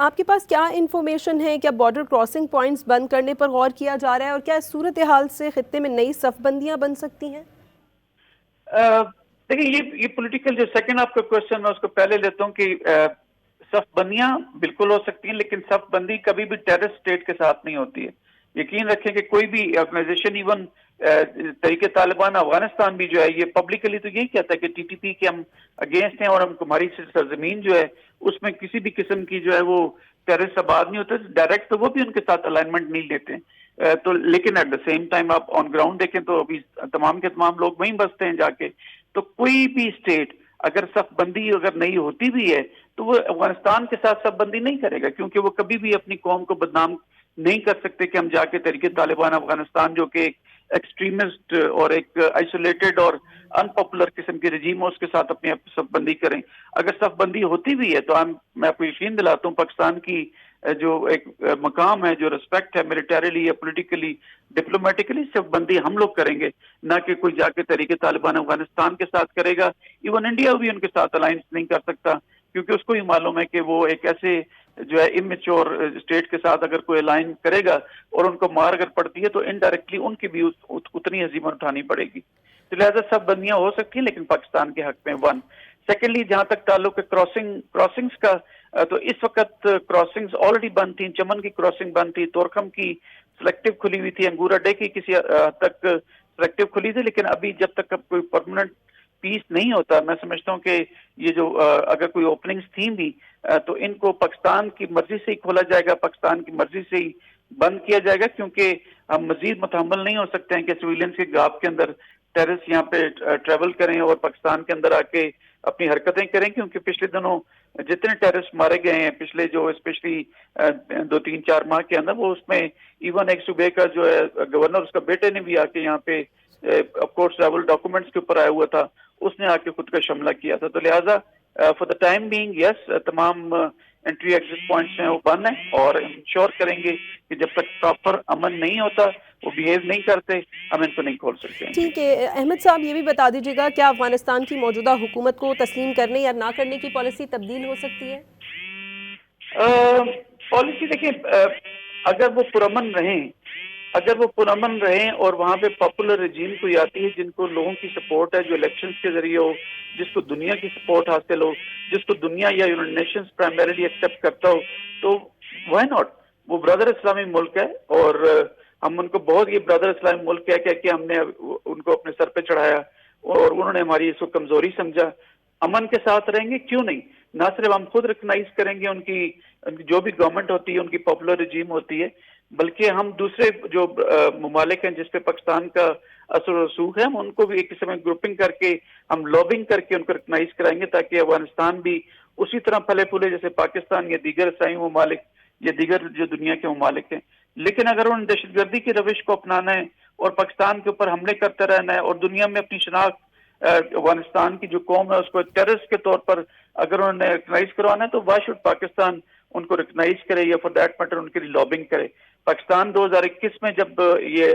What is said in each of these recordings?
آپ کے پاس کیا انفارمیشن ہے؟ کیا بارڈر کراسنگ پوائنٹس بند کرنے پر غور کیا جا رہا ہے، اور کیا اس صورتحال سے خطے میں نئی صف بندیاں بن سکتی ہیں؟ دیکھیں یہ پولیٹیکل جو سیکنڈ آپ کا کوشچن میں اس کو پہلے لیتا ہوں کہ صف بندیاں بالکل ہو سکتی ہیں، لیکن صف بندی کبھی بھی ٹیررسٹ اسٹیٹ کے ساتھ نہیں ہوتی ہے۔ یقین رکھیں کہ کوئی بھی آرگنائزیشن، ایون تحریک طالبان افغانستان بھی جو ہے یہ پبلکلی تو یہی کہتا ہے کہ ٹی ٹی پی کے ہم اگینسٹ ہیں، اور ہم ہماری سرزمین جو ہے اس میں کسی بھی قسم کی جو ہے وہ ٹیررسٹ آباد نہیں ہوتے، ڈائریکٹ تو وہ بھی ان کے ساتھ الائنمنٹ نہیں لیتے ہیں۔ تو لیکن ایٹ دا سیم ٹائم آپ آن گراؤنڈ دیکھیں تو ابھی تمام کے تمام لوگ وہیں بستے ہیں جا کے۔ تو کوئی بھی اسٹیٹ اگر صف بندی اگر نہیں ہوتی بھی ہے تو وہ افغانستان کے ساتھ صف بندی نہیں کرے گا، کیونکہ وہ کبھی بھی اپنی قوم کو بدنام نہیں کر سکتے کہ ہم جا کے تحریک طالبان افغانستان جو کہ ایک ایکسٹریمسٹ اور ایک آئسولیٹڈ اور ان پاپولر قسم کی رجیم ہے اس کے ساتھ اپنی صف بندی کریں۔ اگر صف بندی ہوتی بھی ہے تو میں آپ کو یقین دلاتا ہوں پاکستان کی جو ایک مقام ہے، جو ریسپیکٹ ہے ملیٹریلی یا پولیٹیکلی ڈپلومیٹکلی، صف بندی ہم لوگ کریں گے، نہ کہ کوئی جا کے تحریک طالبان افغانستان کے ساتھ کرے گا۔ ایون انڈیا بھی ان کے ساتھ الائنس نہیں کر سکتا، کیونکہ اس کو ہی معلوم ہے کہ وہ ایک ایسے جو ہے امیچور اسٹیٹ کے ساتھ اگر کوئی الائن کرے گا اور ان کو مار اگر پڑتی ہے تو انڈائریکٹلی ان کی بھی اتنی ہزیمت اٹھانی پڑے گی۔ تو لہٰذا سب بندیاں ہو سکتی ہیں، لیکن پاکستان کے حق میں ون۔ سیکنڈلی جہاں تک تعلق ہے کراسنگز کا، تو اس وقت کراسنگز آلریڈی بند تھیں۔ چمن کی کراسنگ بند تھی، تورخم کی سلیکٹو کھلی ہوئی تھی، انگورا ڈے کی کسی حد تک سلیکٹو کھلی تھی، لیکن ابھی جب تک اب کوئی پرماننٹ پیس نہیں ہوتا، میں سمجھتا ہوں کہ یہ جو اگر کوئی اوپننگز تھیں بھی تو ان کو پاکستان کی مرضی سے ہی کھولا جائے گا، پاکستان کی مرضی سے ہی بند کیا جائے گا، کیونکہ ہم مزید متحمل نہیں ہو سکتے ہیں کہ سویلینس کے گاپ کے اندر ٹیررسٹ یہاں پہ ٹریول کریں اور پاکستان کے اندر آ کے اپنی حرکتیں کریں، کیونکہ پچھلے دنوں جتنے ٹیررسٹ مارے گئے ہیں پچھلے جو اسپیشلی 2-3-4 ماہ کے اندر، وہ اس میں ایون ایک صوبے کا جو ہے گورنر، اس کا بیٹے نے بھی آ کے یہاں پہ آف کورس ٹریول ڈاکومنٹس کے اوپر آیا ہوا تھا، اس نے آ کے خود کا شملہ کیا تھا۔ تو لہٰذا فار دا ٹائم بینگ یس، تمام انٹری ایگزٹ پوائنٹس ہیں وہ بند ہیں، اور انشور کریں گے کہ جب تک پراپر امن نہیں ہوتا، وہ بیہیو نہیں کرتے، ہم ان کو نہیں کھول سکتے ہیں۔ ٹھیک ہے احمد صاحب، یہ بھی بتا دیجیے گا کیا افغانستان کی موجودہ حکومت کو تسلیم کرنے یا نہ کرنے کی پالیسی تبدیل ہو سکتی ہے؟ پالیسی دیکھیں، اگر وہ پرامن رہیں اور وہاں پہ پاپولر رجیم کوئی آتی ہے جن کو لوگوں کی سپورٹ ہے، جو الیکشنز کے ذریعے ہو، جس کو دنیا کی سپورٹ حاصل ہو، جس کو دنیا یا یونائیٹڈ نیشنز پرائمریلی ایکسیپٹ کرتا ہو، تو وائی ناٹ؟ وہ برادر اسلامی ملک ہے، اور ہم ان کو بہت، یہ برادر اسلامی ملک کہہ کہ ہم نے ان کو اپنے سر پہ چڑھایا اور انہوں نے ہماری اس کو کمزوری سمجھا۔ امن کے ساتھ رہیں گے، کیوں نہیں؟ نہ صرف ہم خود ریکگنائز کریں گے ان کی جو بھی گورنمنٹ ہوتی ہے، ان کی پاپولر رجیم ہوتی ہے، بلکہ ہم دوسرے جو ممالک ہیں جس پہ پاکستان کا اثر و رسوخ ہے، ہم ان کو بھی ایک قسم میں گروپنگ کر کے، ہم لابنگ کر کے ان کو ریکگنائز کرائیں گے، تاکہ افغانستان بھی اسی طرح پھلے پھولے جیسے پاکستان یا دیگر اسلامی ممالک یا دیگر جو دنیا کے ممالک ہیں۔ لیکن اگر انہوں نے دہشت گردی کی روش کو اپنانا ہے اور پاکستان کے اوپر حملے کرتے رہنا ہے اور دنیا میں اپنی شناخت افغانستان کی جو قوم ہے اس کو ٹیررسٹ کے طور پر اگر انہوں نے ریکگنائز کروانا ہے، تو وائی شوڈ پاکستان ان کو ریکگنائز کرے یا فار دیٹ میٹر ان کے لیے لابنگ کرے۔ پاکستان 2021 میں جب یہ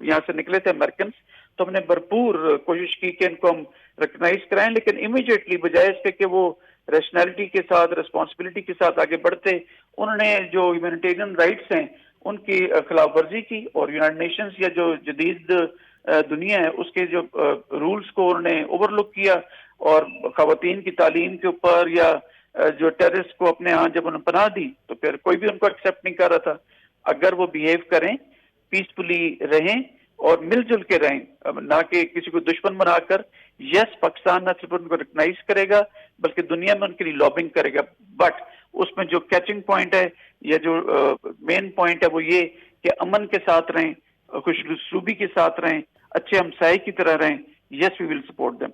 یہاں سے نکلے تھے امریکنز، تو ہم نے بھرپور کوشش کی کہ ان کو ہم ریکگنائز کرائیں، لیکن امیڈیٹلی بجائے اس کے کہ وہ ریشنلٹی کے ساتھ، ریسپانسبلٹی کے ساتھ آگے بڑھتے، انہوں نے جو ہیومینیٹیرین رائٹس ہیں ان کی خلاف ورزی کی، اور یونائٹڈ نیشنز یا جو جدید دنیا ہے اس کے جو رولز کو انہوں نے اوور لک کیا، اور خواتین کی تعلیم کے اوپر یا جو ٹیررسٹ کو اپنے ہاں جب انہوں نے پناہ دی تو پھر کوئی بھی ان کو ایکسیپٹ نہیں کر رہا تھا۔ اگر وہ بیہیو کریں، پیسفلی رہیں اور مل جل کے رہیں، نہ کہ کسی کو دشمن بنا کر، یس پاکستان نہ صرف ان کو ریکگنائز کرے گا بلکہ دنیا میں ان کے لیے لابنگ کرے گا، بٹ اس میں جو کیچنگ پوائنٹ ہے یا جو مین پوائنٹ ہے وہ یہ کہ امن کے ساتھ رہیں، خوش اسلوبی کے ساتھ رہیں، اچھے ہمسائے کی طرح رہیں۔ یس وی ول سپورٹ دیم۔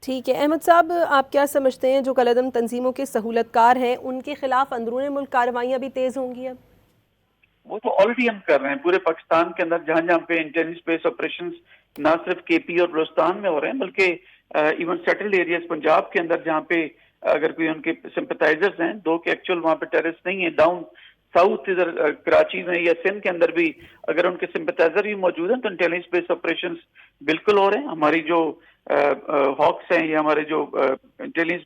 ٹھیک ہے احمد صاحب، آپ کیا سمجھتے ہیں جو کالعدم تنظیموں کے سہولت کار ہیں ان کے خلاف اندرون ملک کارروائیاں بھی تیز ہوں گی اب؟ وہ تو آلریڈی ہم کر رہے ہیں پورے پاکستان کے اندر، جہاں جہاں پہ انٹیلیجنس بیس آپریشنز نہ صرف کے پی اور بلوچستان میں ہو رہے ہیں بلکہ ایون سیٹلڈ ایریاز پنجاب کے اندر، جہاں پہ اگر کوئی ان کے سمپتائزرز ہیں، دو کہ ایکچوئل وہاں پہ ٹیررسٹ نہیں ہیں، ڈاؤن ساؤتھ ادھر کراچی میں یا سندھ کے اندر بھی اگر ان کے سمپتائزر بھی موجود ہیں تو انٹیلیجنس بیس آپریشنز بالکل ہو رہے ہیں۔ ہماری جو ہاکس ہیں یا ہمارے جو انٹیلیجنس